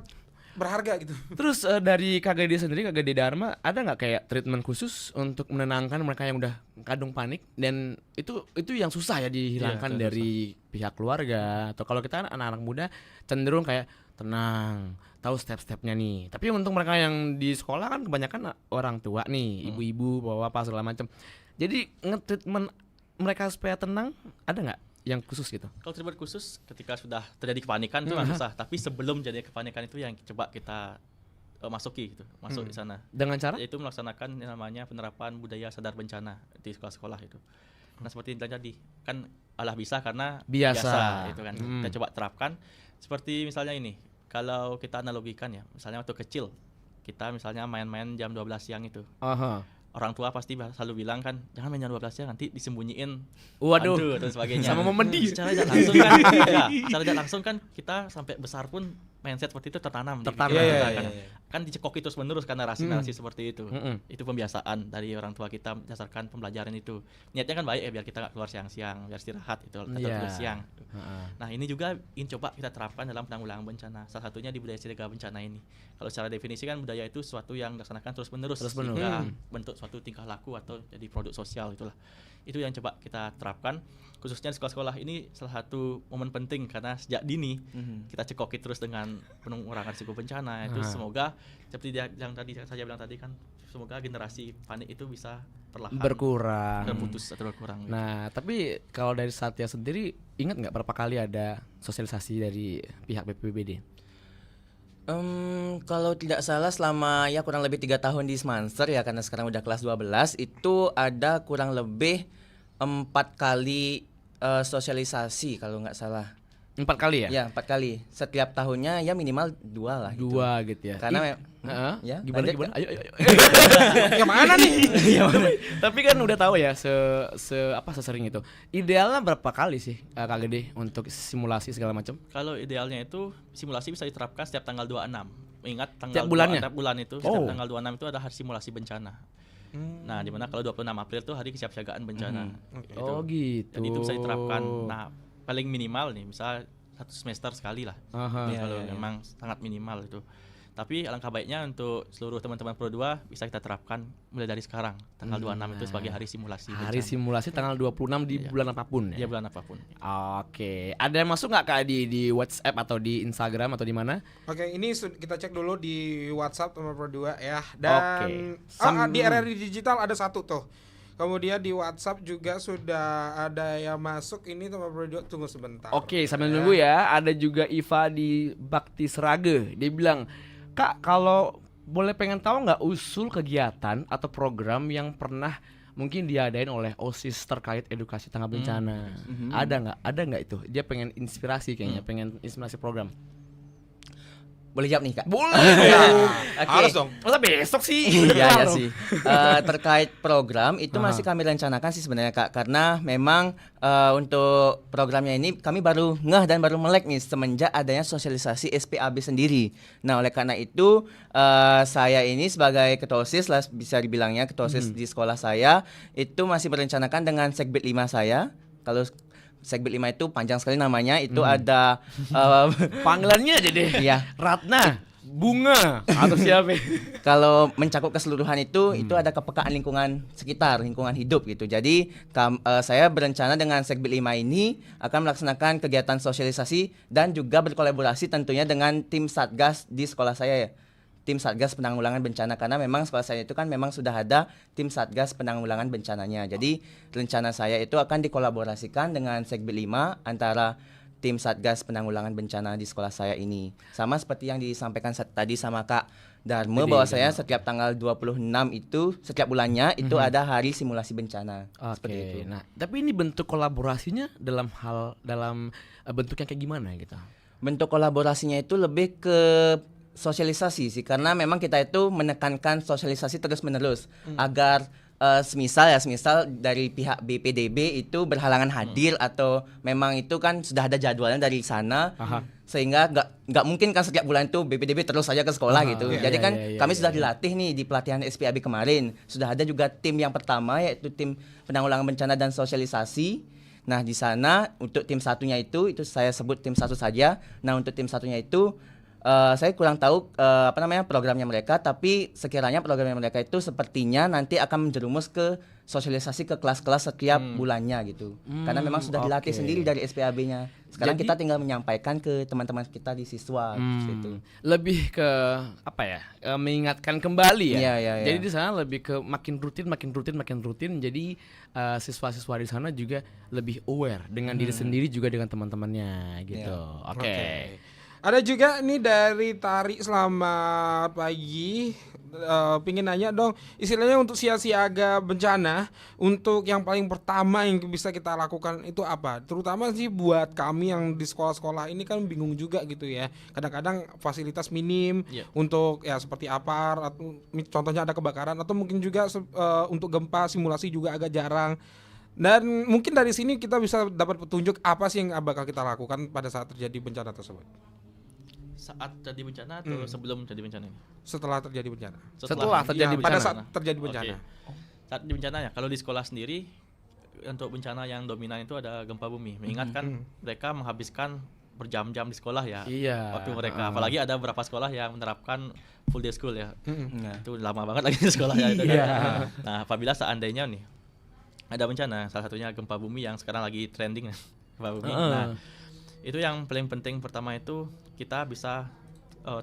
berharga gitu. Terus dari KGD sendiri, KGD Dharma, ada nggak kayak treatment khusus untuk menenangkan mereka yang udah kadung panik, dan itu yang susah ya dihilangkan dari pihak keluarga, atau kalau kita kan anak-anak muda cenderung kayak tenang, tahu step-stepnya nih. Tapi untuk mereka yang di sekolah kan kebanyakan orang tua nih, ibu-ibu, bapak-bapak segala macam. Jadi nge-treatment mereka supaya tenang ada nggak yang khusus gitu? Kalau treatment khusus ketika sudah terjadi kepanikan itu nggak susah, tapi sebelum jadi kepanikan itu yang coba kita masuk di sana. Dengan cara? Yaitu melaksanakan yang namanya penerapan budaya sadar bencana di sekolah-sekolah itu. Nah seperti yang tadi kan Allah bisa karena biasa itu kan. Kita coba terapkan seperti misalnya ini. Kalau kita analogikan ya, misalnya waktu kecil kita misalnya main-main jam 12 siang itu. Orang tua pasti selalu bilang kan, jangan main jam 12 siang, nanti disembunyiin. Waduh, hantu dan sebagainya. sama memedi. Secara tidak langsung kan, secara tidak langsung kan kita sampai besar pun mindset seperti itu tertanam. Di pikiran kita kan. Kan dicekok terus menerus karena narasi-narasi seperti itu. Itu pembiasaan dari orang tua kita berdasarkan pembelajaran itu. Niatnya kan baik ya, biar kita nggak keluar siang-siang, biar istirahat itu tetap terus siang. Nah ini juga ingin coba kita terapkan dalam penanggulangan bencana. Salah satunya di budaya siaga bencana ini. Kalau secara definisi kan budaya itu sesuatu yang dilaksanakan terus-menerus sehingga bentuk suatu tingkah laku atau jadi produk sosial itulah. Itu yang coba kita terapkan khususnya di sekolah-sekolah. Ini salah satu momen penting karena sejak dini kita cekoki terus dengan pengurangan risiko bencana. Itu semoga seperti yang tadi saya bilang tadi kan, semoga generasi panik itu bisa perlahan terputus atau berkurang. Nah, tapi kalau dari Satya sendiri ingat nggak berapa kali ada sosialisasi dari pihak BPBD? Kalau tidak salah selama ya kurang lebih 3 tahun di Semanser ya, karena sekarang udah kelas 12, itu ada kurang lebih 4 kali sosialisasi kalau nggak salah. 4 kali ya? Ya 4 kali. Setiap tahunnya ya minimal 2 lah. 2 gitu ya. Karena ya, gimana? Ayo. Yang mana nih? Tapi kan udah tahu ya sesering itu. Idealnya berapa kali sih KGD untuk simulasi segala macam? Kalau idealnya itu simulasi bisa diterapkan setiap tanggal 26. Ingat tanggal Tiap bulannya? Tiap bulan itu setiap tanggal 26 itu ada hari simulasi bencana. Nah, di mana kalau 26 April itu hari kesiapsiagaan bencana. Oh gitu. Jadi itu bisa diterapkan. Nah, paling minimal nih, misal 1 semester sekali lah. Kalau memang sangat minimal itu. Tapi alangkah baiknya untuk seluruh teman-teman Pro 2 bisa kita terapkan mulai dari sekarang tanggal 26 itu sebagai hari simulasi. Hari simulasi tanggal 26 di bulan apapun ya. Iya, bulan apapun. Oke. Ada yang masuk nggak Kak di WhatsApp atau di Instagram atau di mana? Oke, ini kita cek dulu di WhatsApp teman Pro 2 ya. Dan di RRI Digital ada 1 tuh. Kemudian di WhatsApp juga sudah ada yang masuk. Ini teman Pro 2, tunggu sebentar. Oke, sambil nunggu ya. Ada juga Iva di Bakti Serage. Dia bilang, Kak, kalau boleh pengen tahu nggak usul kegiatan atau program yang pernah mungkin diadain oleh OSIS terkait edukasi tangga bencana? Ada nggak itu? Dia pengen inspirasi kayaknya, pengen inspirasi program. Boleh jawab nih Kak? Boleh. Harus dong. Masa besok sih? Iya sih. Terkait program itu masih kami rencanakan sih sebenarnya Kak, karena memang untuk programnya ini kami baru ngeh dan baru melek nih semenjak adanya sosialisasi SPAB sendiri. Nah oleh karena itu saya ini sebagai ketua OSIS lah bisa dibilangnya ketua OSIS di sekolah saya itu masih merencanakan dengan Segbit 5 saya. Kalau Segbit 5 itu panjang sekali namanya, itu ada panggilannya aja deh. Iya. Ratna, Bunga, atau siapa? Kalau mencakup keseluruhan itu ada kepekaan lingkungan sekitar, lingkungan hidup gitu. Jadi saya berencana dengan Segbit 5 ini akan melaksanakan kegiatan sosialisasi dan juga berkolaborasi tentunya dengan tim Satgas di sekolah saya ya. Tim Satgas Penanggulangan Bencana, karena memang sekolah saya itu kan memang sudah ada tim Satgas Penanggulangan Bencananya. Jadi rencana saya itu akan dikolaborasikan dengan Segbit 5 antara tim Satgas Penanggulangan Bencana di sekolah saya ini. Sama seperti yang disampaikan tadi sama Kak Dharma bahwa saya setiap tanggal 26 itu setiap bulannya itu ada hari simulasi bencana. Seperti itu. Nah, tapi ini bentuk kolaborasinya dalam bentuk yang kayak gimana gitu? Bentuk kolaborasinya itu lebih ke sosialisasi sih, karena memang kita itu menekankan sosialisasi terus-menerus agar semisal dari pihak BPDB itu berhalangan hadir atau memang itu kan sudah ada jadwalnya dari sana. Sehingga nggak mungkin kan setiap bulan itu BPDB terus saja ke sekolah gitu. Jadi kan kami sudah dilatih nih di pelatihan SPAB kemarin. Sudah ada juga tim yang pertama yaitu tim penanggulangan bencana dan sosialisasi. Nah, di sana untuk tim satunya itu saya sebut tim satu saja. Nah, untuk tim satunya itu saya kurang tahu programnya mereka, tapi sekiranya programnya mereka itu sepertinya nanti akan menjerumus ke sosialisasi ke kelas-kelas setiap bulannya gitu. Karena memang sudah dilatih sendiri dari SPAB-nya. Sekarang kita tinggal menyampaikan ke teman-teman kita di siswa gitu. Lebih ke mengingatkan kembali ya. Iya. Jadi di sana lebih ke makin rutin. Jadi siswa-siswa di sana juga lebih aware dengan diri sendiri juga dengan teman-temannya gitu. Oke. Ada juga nih dari Tari, selamat pagi. Pingin nanya dong, istilahnya untuk siaga bencana, untuk yang paling pertama yang bisa kita lakukan itu apa? Terutama sih buat kami yang di sekolah-sekolah ini kan bingung juga gitu ya. Kadang-kadang fasilitas minim untuk ya seperti APAR atau contohnya ada kebakaran, atau mungkin juga untuk gempa simulasi juga agak jarang. Dan mungkin dari sini kita bisa dapat petunjuk apa sih yang bakal kita lakukan pada saat terjadi bencana tersebut. Saat terjadi bencana atau sebelum terjadi bencana ini? Setelah terjadi bencana. Setelah terjadi bencana. Pada saat terjadi bencana. Saat di bencana ya, kalau di sekolah sendiri untuk bencana yang dominan itu ada gempa bumi. Mengingatkan mereka menghabiskan berjam-jam di sekolah ya. Waktu mereka, apalagi ada beberapa sekolah yang menerapkan full day school ya. Nah, itu lama banget lagi di sekolah ya itu kan. Nah, apabila seandainya nih ada bencana, salah satunya gempa bumi yang sekarang lagi trending gempa bumi. Nah, itu yang paling penting pertama itu kita bisa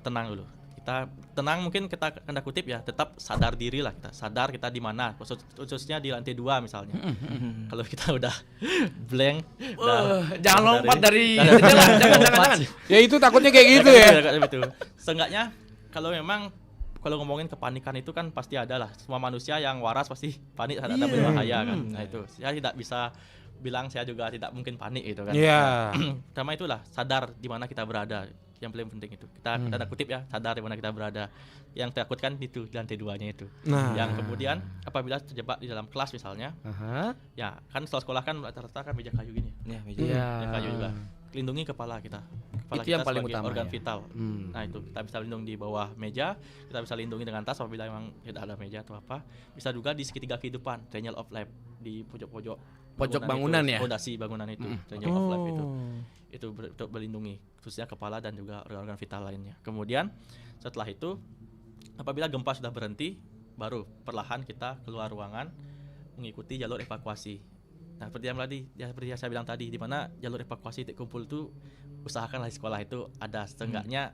tenang dulu. Kita tenang, mungkin kita tanda kutip ya, tetap sadar diri lah, kita sadar kita di mana, khususnya di lantai 2 misalnya. Kalau kita udah blank, jangan lompat dari jendela, jangan. Ya itu takutnya kayak gitu ya. Seenggaknya kalau memang kalau ngomongin kepanikan itu kan pasti ada lah. Semua manusia yang waras pasti panik saat ada berbahaya kan. Nah itu saya tidak bisa bilang saya juga tidak mungkin panik gitu kan. Pertama itulah sadar di mana kita berada. Yang paling penting itu kita tanda kutip ya, sadar di mana kita berada. Yang takutkan itu di lantai 2-nya itu. Yang kemudian apabila terjebak di dalam kelas misalnya, ya kan sekolah kan rata-rata kan meja kayu gini. Meja kayu juga. Lindungi kepala kita. Kepala itu kita yang paling sebagai utama organ ya? vital. Nah itu kita bisa lindungi di bawah meja, kita bisa lindungi dengan tas apabila memang tidak ada meja atau apa. Bisa juga di segitiga kehidupan, triangle of life, di pojok-pojok bangunan itu, ya? fondasi bangunan itu, triangle of life itu untuk melindungi khususnya kepala dan juga organ-organ vital lainnya. Kemudian setelah itu apabila gempa sudah berhenti, baru perlahan kita keluar ruangan mengikuti jalur evakuasi. Nah, seperti yang saya bilang tadi, di mana jalur evakuasi titik kumpul itu usahakanlah di sekolah itu ada, setengahnya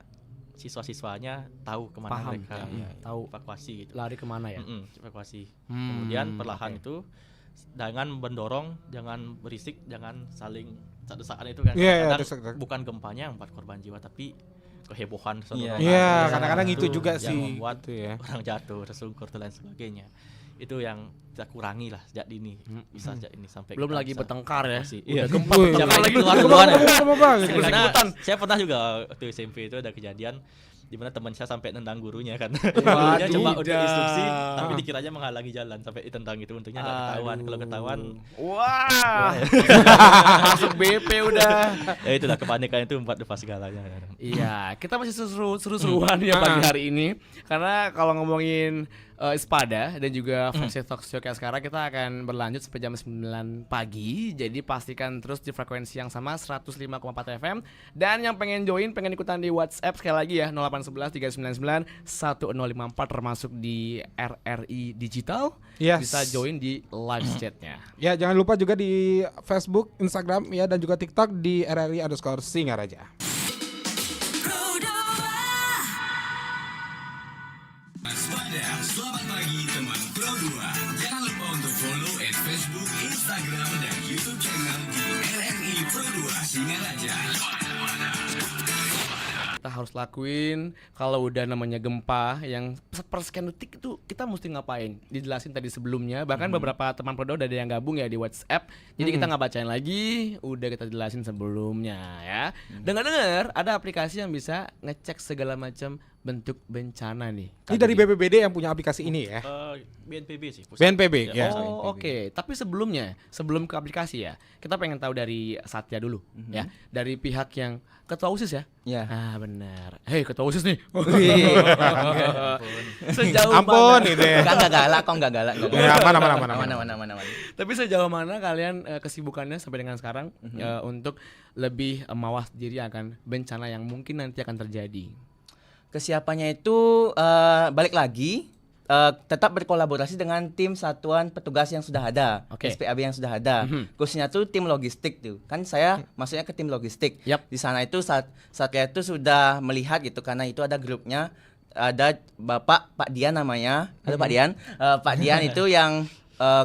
siswa-siswanya tahu kemana mereka tahu evakuasi gitu. Lari kemana ya? Evakuasi. Kemudian perlahan itu jangan mendorong, jangan berisik, jangan saling desak-desakan itu kan. Kadang bukan gempanya yang membuat korban jiwa, tapi kehebohan kadang-kadang itu juga yang sih membuat gitu ya. orang jatuh, tersungkur dan lain sebagainya. Itu yang kita kurangi lah sejak dini, bisa sejak ini sampai belum kita lagi bisa bertengkar ya. Iya. Gempa Jangan lagi keluar karena saya pernah juga waktu SMP itu ada kejadian di mana teman saya sampai nendang gurunya kan. Gurunya coba untuk instruksi tapi dikiranya menghalangi jalan sampai ditendang itu, untungnya enggak ketahuan. Kalau ketahuan wah. Masuk BP udah. Ya itulah kepanikan itu membuat lupa segalanya. Iya, kita masih seru-seruan ya pagi hari ini. Karena kalau ngomongin Ispada dan juga Fancy Talk Show kayak sekarang, kita akan berlanjut sampai jam 9 pagi. Jadi pastikan terus di frekuensi yang sama 105,4 FM. Dan yang pengen join, pengen ikutan di WhatsApp sekali lagi ya 0811 399 1054 termasuk di RRI Digital. Bisa join di live chatnya. Ya, jangan lupa juga di Facebook, Instagram ya, dan juga TikTok di RRI_Singaraja. Selamat pagi teman Pro 2. Jangan lupa untuk follow Facebook, Instagram, dan YouTube channel di RRI Pro 2 Singaraja. Kita harus lakuin kalau udah namanya gempa yang per sekian detik itu kita mesti ngapain? Dijelasin tadi sebelumnya. Bahkan beberapa teman Prodo udah ada yang gabung ya di WhatsApp. Jadi kita nggak bacain lagi, udah kita jelasin sebelumnya ya. Dengar-dengar ada aplikasi yang bisa ngecek segala macam bentuk bencana nih? Ini dari BPBD yang punya aplikasi ini ya. BNPB sih. BNPB ya. Oh, oke. Tapi sebelum ke aplikasi ya, kita pengen tahu dari Satya dulu ya. Dari pihak yang ketua OSIS ya? Ya. Ah, benar. Hei, ketua OSIS nih. Wih. Sejauh Ampun mana? gitu ya. Enggak galak kok, enggak galak. Ya, aman. Aman. Tapi sejauh mana kalian kesibukannya sampai dengan sekarang untuk lebih mawas diri akan bencana yang mungkin nanti akan terjadi? Kesiapannya itu balik lagi tetap berkolaborasi dengan tim satuan petugas yang sudah ada, Oke. SPAB yang sudah ada. Khususnya tuh tim logistik tuh. Kan saya masuknya ke tim logistik. Yap. Di sana itu Satya itu sudah melihat gitu karena itu ada grupnya, ada Pak Dian namanya. Halo Pak Dian. Pak Dian itu yang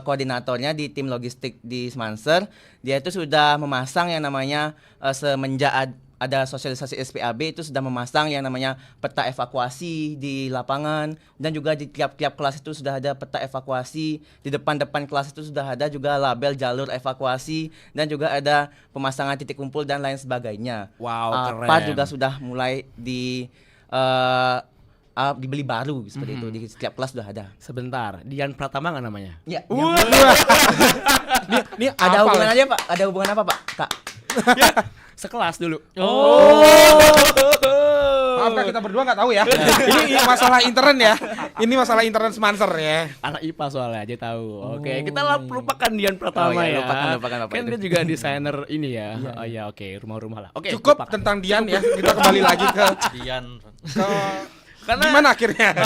koordinatornya di tim logistik di Semanser. Dia itu sudah memasang yang namanya semenjak ada sosialisasi SPAB itu sudah memasang yang namanya peta evakuasi di lapangan, dan juga di tiap-tiap kelas itu sudah ada peta evakuasi, di depan-depan kelas itu sudah ada juga label jalur evakuasi, dan juga ada pemasangan titik kumpul dan lain sebagainya. Wow, keren. Apa juga sudah mulai dibeli baru seperti itu, di setiap kelas sudah ada. Sebentar, Dian Pratama nggak namanya? Ya, Ini ada apa hubungan lah? aja Pak? Ada hubungan apa Pak? Kak? Sekelas dulu. Maaf Kak, kita berdua nggak tahu ya. Ini masalah intern ya. Ini masalah intern Semanser ya. Anak IPA soalnya aja tahu. Oke, kita lupakan Dian Pratama Oh, iya, ya. lupakan Bapak Kan itu. dia juga desainer ini ya. Oh iya, oke, rumah-rumah lah. Oke, Cukup lupakan. tentang Dian ya. Kita kembali lagi ke Dian. gimana akhirnya?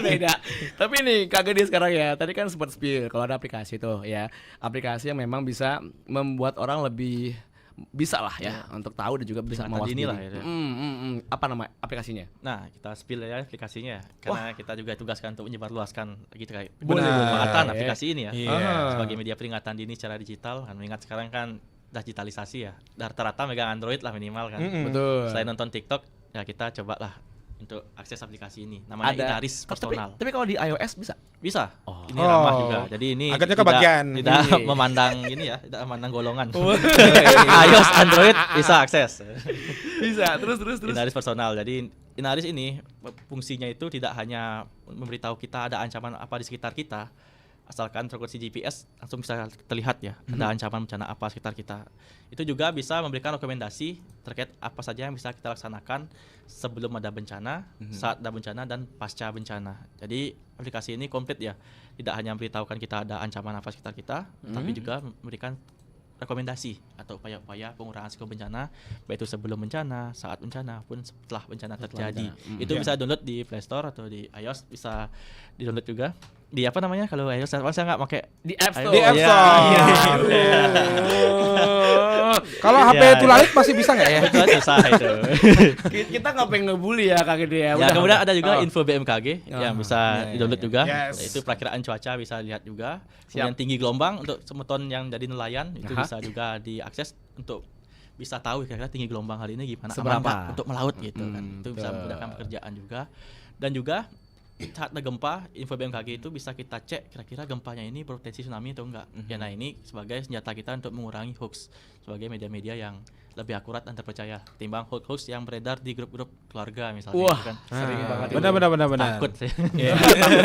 Beda. Tapi nih Kak Gede sekarang ya. Tadi kan sempat spill kalau ada aplikasi tuh ya. Aplikasi yang memang bisa membuat orang lebih bisa lah ya untuk tahu dan juga bisa Peringatan mawas dini diri. lah ya. Apa nama aplikasinya? Nah, kita spill ya aplikasinya karena kita juga tugaskan untuk menyebarluaskan gitu kayak Boleh. pemanfaatan aplikasi ini ya. Iya. Sebagai media peringatan dini secara digital kan, mengingat sekarang kan digitalisasi ya. Rata-rata megang Android lah minimal kan. Betul. Selain nonton TikTok, ya kita coba lah untuk akses aplikasi ini. Namanya Inaris Personal. Tapi kalau di iOS bisa? Bisa. Oh. Ini ramah juga. Jadi ini Agaknya kebagian. tidak Iya. memandang ini ya, tidak memandang golongan. iOS, Android bisa akses. Bisa. Terus. Inaris Personal. Jadi Inaris ini fungsinya itu tidak hanya memberitahu kita ada ancaman apa di sekitar kita, asalkan frekuensi GPS langsung bisa terlihat ya ada ancaman bencana apa sekitar kita. Itu juga bisa memberikan rekomendasi terkait apa saja yang bisa kita laksanakan sebelum ada bencana, saat ada bencana, dan pasca bencana. Jadi aplikasi ini komplit ya, tidak hanya memberitahukan kita ada ancaman apa sekitar kita, tapi juga memberikan rekomendasi atau upaya-upaya pengurangan risiko bencana, baik itu sebelum bencana, saat bencana, pun setelah bencana terjadi. Itu bisa download di Play Store atau di iOS, bisa di-download juga. Di apa namanya kalau iOS? Saya nggak pakai Di App Store. Di App Iya, Store. iya. Kalau HP Iya, Tulalit masih bisa nggak ya? Itu susah itu. Kita nggak pengen ngebully ya Kak Gede ya. Ya, Udah. kemudian ada juga Oh. info BMKG yang bisa di-download juga. Yes. Itu perakiraan cuaca bisa lihat juga. Kemudian tinggi gelombang untuk semeton yang jadi nelayan itu Aha. bisa juga diakses untuk bisa tahu kira-kira tinggi gelombang kali ini gimana, aman Seberapa? nggak untuk melaut gitu kan. Itu bisa betul. memudahkan pekerjaan juga. Dan juga saat ada gempa, info BMKG itu bisa kita cek kira-kira gempanya ini berpotensi tsunami atau enggak. Ya, nah ini sebagai senjata kita untuk mengurangi hoax sebagai media-media yang lebih akurat dan terpercaya ketimbang hoax yang beredar di grup-grup keluarga misalnya. Wah, gitu kan. sering banget itu. Benar. Takut sih.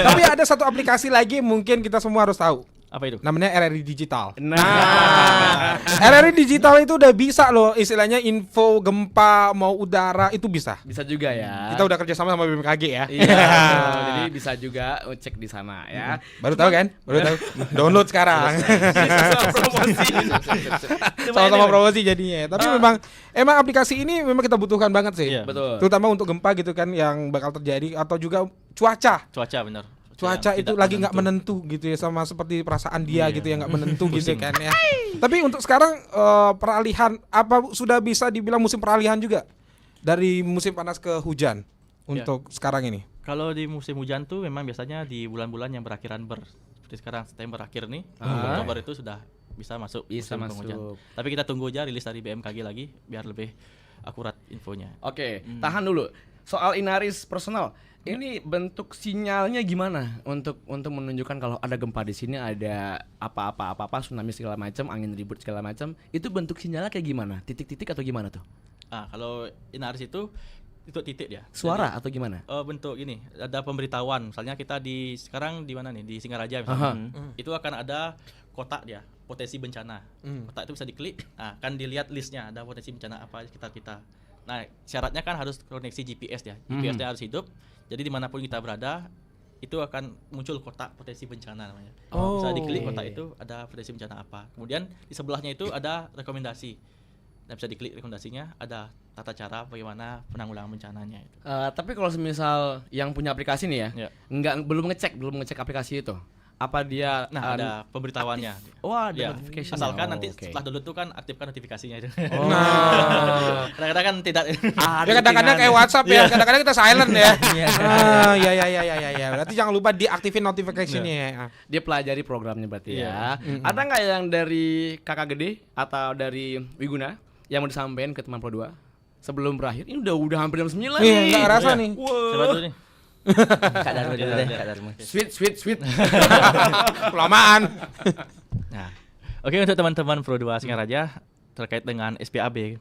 Tapi ada satu aplikasi lagi mungkin kita semua harus tahu. Apa itu? Namanya RRI Digital. Nah, RRI Digital itu udah bisa loh, istilahnya info gempa mau udara itu bisa. bisa juga ya. Kita udah kerjasama sama BMKG ya. Iya, betul. Jadi bisa juga cek di sana ya. Baru tahu kan? Baru tahu. Download sekarang. Promosi. Sama-sama promosi jadinya. Tapi emang aplikasi ini memang kita butuhkan banget sih. Iya. Betul. Terutama untuk gempa gitu kan yang bakal terjadi, atau juga cuaca. Cuaca benar. Cuaca yang itu tidak lagi nggak menentu gitu ya, sama seperti perasaan dia Iya. gitu ya, nggak menentu gitu kan ya. Tapi untuk sekarang peralihan apa sudah bisa dibilang musim peralihan juga dari musim panas ke hujan untuk sekarang ini. Kalau di musim hujan tuh memang biasanya di bulan-bulan yang berakhiran seperti sekarang September akhir nih, Oktober itu sudah bisa masuk Bisa musim penghujan. masuk. Tapi kita tunggu aja rilis dari BMKG lagi biar lebih akurat infonya. Oke, tahan dulu. Soal Inaris Personal, ini bentuk sinyalnya gimana untuk menunjukkan kalau ada gempa di sini, ada apa tsunami segala macam, angin ribut segala macam, itu bentuk sinyalnya kayak gimana? Titik-titik atau gimana tuh? Kalau Inaris itu Itu titik dia. Suara atau gimana? Bentuk gini, ada pemberitahuan. Misalnya kita sekarang di mana nih? Di Singaraja misalnya. Itu akan ada kotak dia, potensi bencana. Kotak itu bisa diklik, nah kan dilihat listnya ada potensi bencana apa di sekitar kita. Nah, syaratnya kan harus koneksi GPS ya. GPS-nya harus hidup. Jadi dimanapun kita berada, itu akan muncul kotak potensi bencana namanya. Bisa diklik kotak itu ada potensi bencana apa. Kemudian di sebelahnya itu ada rekomendasi. Dan bisa diklik rekomendasinya, ada tata cara bagaimana penanggulangan bencananya itu. Tapi kalau semisal yang punya aplikasi nih ya, belum ngecek aplikasi itu. Apa dia ada pemberitahuannya. Ada Ya, notification. asalkan nanti setelah download itu kan aktifkan notifikasinya itu. Nah, Kadang-kadang kan tidak. ya kadang-kadang kayak WhatsApp ya, kadang-kadang kita silent ya. Ya. Berarti jangan lupa diaktifin notification-nya ya. Dia pelajari programnya berarti ya. Ada nggak yang dari kakak gede atau dari Wiguna yang mau disampaikan ke teman Pro 2 sebelum berakhir? Ini udah hampir jam 9 Iya, nih. nggak kerasa nih. Coba dulu nih. Kak Darmo dulu deh, Kak Darmo. Sweet. Kelamaan. Nah, oke untuk teman-teman Pro 2 Singaraja terkait dengan SPAB,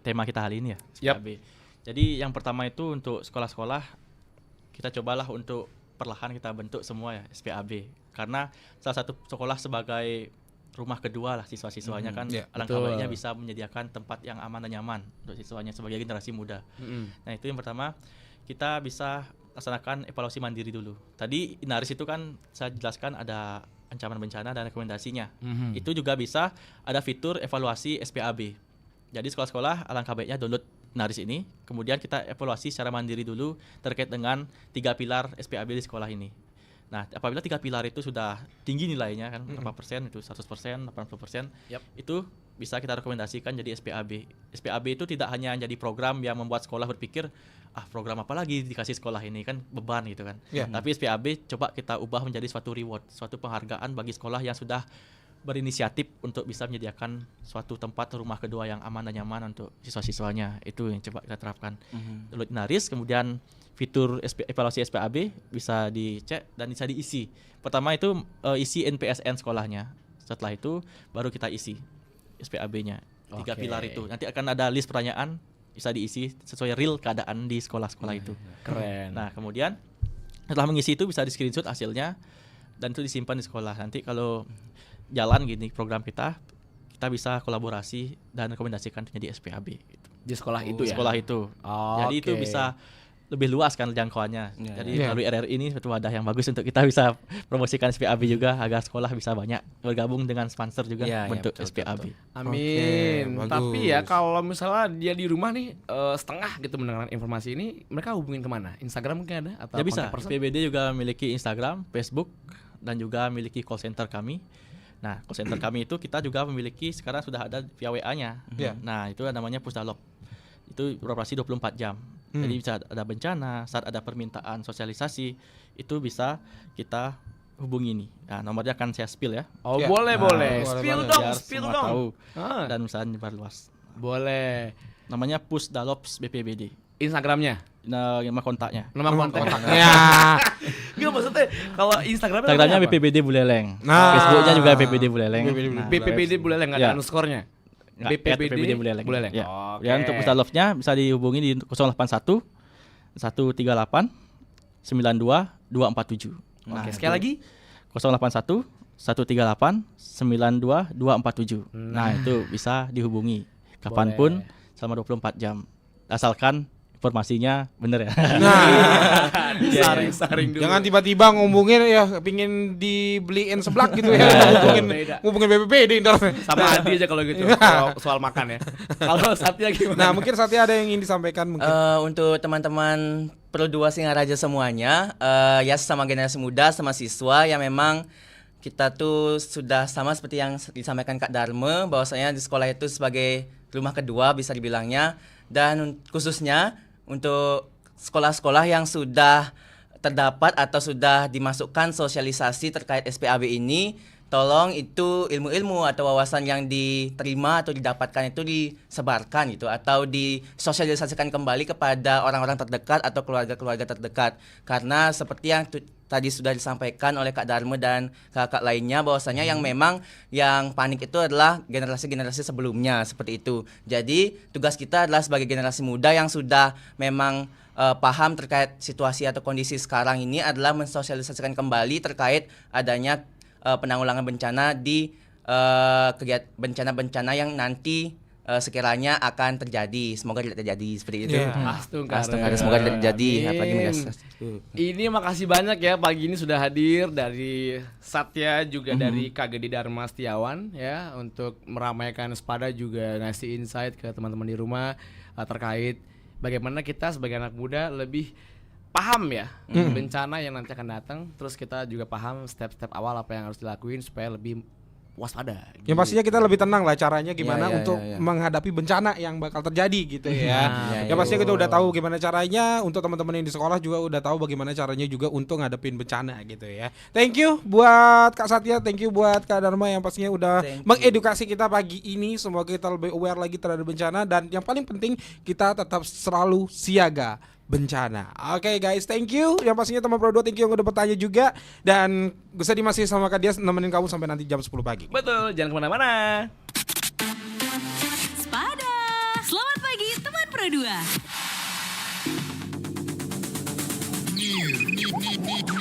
tema kita hari ini ya, SPAB. Jadi yang pertama itu untuk sekolah-sekolah kita cobalah untuk perlahan kita bentuk semua ya SPAB. Karena salah satu sekolah sebagai rumah kedua lah siswa-siswanya kan alangkah baiknya bisa menyediakan tempat yang aman dan nyaman untuk siswanya sebagai generasi muda. Nah, itu yang pertama, kita bisa laksanakan evaluasi mandiri dulu. Tadi Inaris itu kan saya jelaskan ada ancaman bencana dan rekomendasinya. Itu juga bisa ada fitur evaluasi SPAB. Jadi sekolah-sekolah alangkah baiknya download Inaris ini, kemudian kita evaluasi secara mandiri dulu terkait dengan 3 pilar SPAB di sekolah ini. Nah, apabila 3 pilar itu sudah tinggi nilainya kan, berapa persen itu 100%, 80%, itu bisa kita rekomendasikan jadi SPAB. SPAB itu tidak hanya jadi program yang membuat sekolah berpikir, program apa lagi dikasih sekolah ini kan beban gitu kan. Tapi SPAB coba kita ubah menjadi suatu reward, suatu penghargaan bagi sekolah yang sudah berinisiatif untuk bisa menyediakan suatu tempat rumah kedua yang aman dan nyaman untuk siswa-siswanya. Itu yang coba kita terapkan. Download Inaris, kemudian fitur evaluasi SPAB bisa dicek dan bisa diisi. Pertama itu isi NPSN sekolahnya. Setelah itu baru kita isi SPAB-nya. 3 pilar itu. Nanti akan ada list pertanyaan, bisa diisi sesuai real keadaan di sekolah-sekolah itu. Keren. Nah, kemudian setelah mengisi itu bisa di-screenshot hasilnya dan itu disimpan di sekolah. Nanti kalau jalan gini program kita bisa kolaborasi dan rekomendasikan menjadi SPAB gitu. Di sekolah itu ya. Sekolah itu. Jadi itu bisa lebih luas kan jangkauannya. Jadi melalui RRI ini suatu wadah yang bagus untuk kita bisa promosikan SPAB juga agar sekolah bisa banyak bergabung dengan sponsor juga bentuk SPAB. Amin. Oke, Tapi bagus. ya kalau misalnya dia di rumah nih setengah gitu mendengar informasi ini, mereka hubungin kemana? Instagram mungkin ada atau Ya bisa. kontak person? PBD juga memiliki Instagram, Facebook, dan juga memiliki call center kami. Nah, call center kami itu kita juga memiliki sekarang sudah ada via WA-nya. Nah, itu namanya Pusdalog. Itu beroperasi 24 jam. Jadi bisa ada bencana, saat ada permintaan sosialisasi, itu bisa kita hubungi nih. Nah, nomornya akan saya spill ya. Boleh. Spill boleh. dong, Biar spill semua dong. tahu Ah. dan bisa nyebar luas. Boleh. Namanya Pusdalops BPBD. Instagramnya, Nah, nama kontaknya. nama kontak. Ya. Gak maksudnya kalau Instagramnya Instagramnya namanya apa? BPBD Buleleng. Nah. Facebooknya juga BPBD Buleleng. Nah, BPBD boleh nggak ada underscore-nya? BPBD Buleleng. Buleleng. Ya. Oke. Ya, untuk Pusdalopsnya bisa dihubungi di 081 138 92 247. Oke, sekali lagi. 081 138 92 247. Nah, itu bisa dihubungi kapanpun selama 24 jam. Asalkan informasinya bener ya. Saring dulu. Jangan tiba-tiba ngomongin ya pingin dibeliin seblak gitu ya. ngomongin BPBD ntar. Sama Adi aja kalau gitu. Kalau soal makan ya. Kalau Satya gimana? Nah, mungkin Satya ada yang ingin disampaikan mungkin. Untuk teman-teman Pro 2 Singaraja semuanya, ya sama generasi muda, sama siswa yang memang kita tuh sudah sama seperti yang disampaikan Kak Darmo, bahwasanya di sekolah itu sebagai rumah kedua bisa dibilangnya, dan khususnya untuk sekolah-sekolah yang sudah terdapat atau sudah dimasukkan sosialisasi terkait SPAB ini, tolong itu ilmu-ilmu atau wawasan yang diterima atau didapatkan itu disebarkan gitu atau disosialisasikan kembali kepada orang-orang terdekat atau keluarga-keluarga terdekat. Karena seperti yang tadi sudah disampaikan oleh Kak Dharma dan kakak lainnya bahwasanya yang memang yang panik itu adalah generasi-generasi sebelumnya seperti itu. Jadi tugas kita adalah sebagai generasi muda yang sudah memang paham terkait situasi atau kondisi sekarang ini adalah mensosialisasikan kembali terkait adanya penanggulangan bencana di bencana-bencana yang nanti sekiranya akan terjadi. Semoga tidak terjadi seperti itu. Astungkara. Semoga tidak terjadi. Amin. Apalagi Ini makasih banyak ya pagi ini sudah hadir dari Satya juga dari Kak Gede Dharma Setiawan ya untuk meramaikan Spada juga ngasih insight ke teman-teman di rumah terkait bagaimana kita sebagai anak muda lebih paham ya bencana yang nanti akan datang, terus kita juga paham step-step awal apa yang harus dilakuin supaya lebih waspada. Yang pastinya kita lebih tenang lah caranya gimana untuk menghadapi bencana yang bakal terjadi gitu ya. Yang pastinya kita udah tahu gimana caranya, untuk teman-teman yang di sekolah juga udah tahu bagaimana caranya juga untuk ngadepin bencana gitu ya. Thank you buat Kak Satya, thank you buat Kak Dharma yang pastinya udah mengedukasi kita pagi ini. Semoga kita lebih aware lagi terhadap bencana dan yang paling penting kita tetap selalu siaga bencana. Oke guys, thank you. Yang pastinya teman Pro 2 thank you yang udah bertanya juga. Dan gue sedih masih sama Kak Dias nemenin kamu sampai nanti jam 10 pagi. Betul, jangan kemana-mana. Spada. Selamat pagi teman Pro 2.